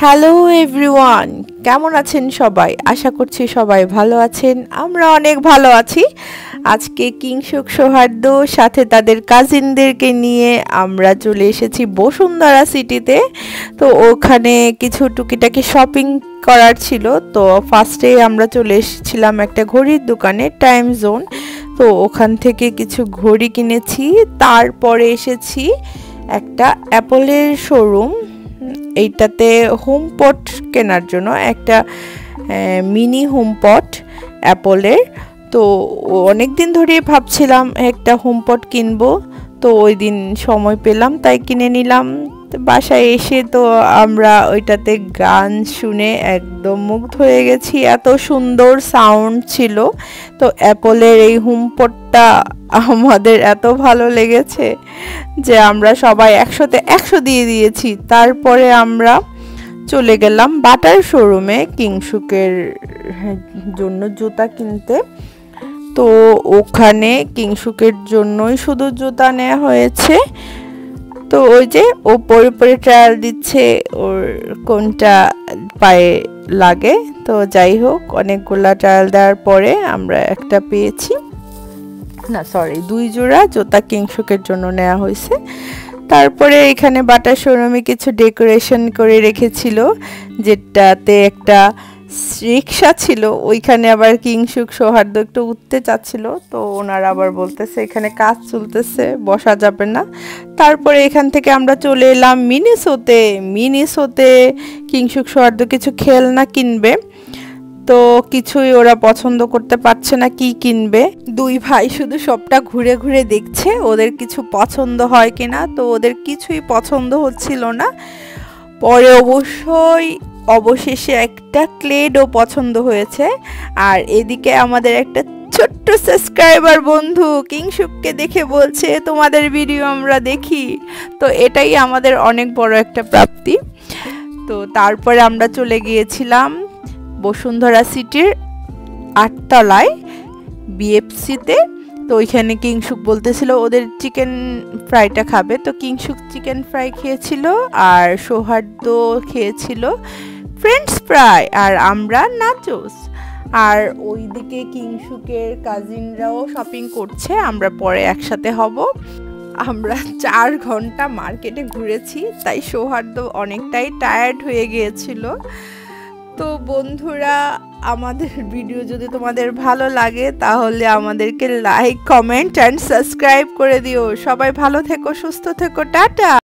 Hello everyone, কেমন আছেন সবাই? আশা করছি সবাই ভালো আছেন। আমরা অনেক ভালো আছি। আজকে কিংসুক সৌহার্দ্য সাথে তাদের কাজিনদেরকে নিয়ে আমরা চলে এসেছি বসুন্ধরা সিটিতে। তো ওখানে কিছু টুকিটাকি শপিং করার ছিল। তো ফার্স্টে আমরা চলে এসেছিলাম একটা ঘড়ির দোকানে, টাইম জোন। তো ওখান থেকে কিছু ঘড়ি কিনেছি। তারপরে এসেছি একটা অ্যাপলের শোরুম, এইটাতে হোম পট কেনার জন্য, একটা মিনি হোম পট অ্যাপলের। তো অনেক দিন ধরে ভাবছিলাম একটা হোম পট কিনবো, তো ওই দিন সময় পেলাম তাই কিনে নিলাম। বাসায় এসে তো আমরা ওইটাতে গান শুনে একদম মুগ্ধ হয়ে গেছি, এত সুন্দর সাউন্ড ছিল। তো অ্যাপলের এই হোম পটটা আমাদের এত ভালো লেগেছে যে আমরা সবাই 100তে 100 দিয়ে দিয়েছি। তারপরে আমরা চলে গেলাম বাটার শোরুমে কিংসুকের জন্য জুতা কিনতে। তো ওখানে কিংসুকের জন্যই শুধু জুতা নেওয়া হয়েছে। তো ওই যে ও পরে পরে ট্রায়াল দিচ্ছে ওর কোনটা পায়ে লাগে। তো যাই হোক, অনেকগুলা ট্রায়াল দেওয়ার পরে আমরা একটা পেয়েছি, না সরি 2 জোড়া জুতা কিংসুকের জন্য নেওয়া হয়েছে। তারপরে এখানে বাটার শোরুমে কিছু ডেকোরেশন করে রেখেছিল, যেটাতে একটা রিক্সা ছিল। ওইখানে আবার কিংসুক সৌহার্দ্য একটু উঠতে চাচ্ছিল, তো ওনারা আবার বলতেছে এখানে কাজ চলতেছে, বসা যাবে না। তারপরে এখান থেকে আমরা চলে এলাম মিনিসোতে কিংসুক সৌহার্দ্য কিছু খেলনা কিনবে। তো কিছুই ওরা পছন্দ করতে পারছে না কি কিনবে। দুই ভাই শুধু সবটা ঘুরে ঘুরে দেখছে ওদের কিছু পছন্দ হয় কিনা। তো ওদের কিছুই পছন্দ হচ্ছিল না। পরে অবশেষে একটা ক্লেডও পছন্দ হয়েছে। আর এদিকে আমাদের একটা ছোট্ট সাবস্ক্রাইবার বন্ধু কিংসুককে দেখে বলছে তোমাদের ভিডিও আমরা দেখি। তো এটাই আমাদের অনেক বড় একটা প্রাপ্তি। তো তারপরে আমরা চলে গিয়েছিলাম বসুন্ধরা সিটির 8 তলায় বিএফসিতে। তো ওইখানে কিংসুক বলতেছিল ওদের চিকেন ফ্রাইটা খাবে। তো কিংসুক চিকেন ফ্রাই খেয়েছিল আর সৌহার্দ্য খেয়েছিল ফ্রেঞ্চ ফ্রাই, আর আমরা নাচোস। আর ওইদিকে কিংসুকের কাজিনরাও শপিং করছে, আমরা পরে একসাথে হব। আমরা 4 ঘন্টা মার্কেটে ঘুরেছি, তাই সৌহার্দ্য অনেকটাই টায়ার্ড হয়ে গিয়েছিল। তো বন্ধুরা, আমাদের ভিডিও যদি তোমাদের ভালো লাগে তাহলে আমাদেরকে লাইক, কমেন্ট অ্যান্ড সাবস্ক্রাইব করে দিও। সবাই ভালো থেকো, সুস্থ থেকো, টাটা।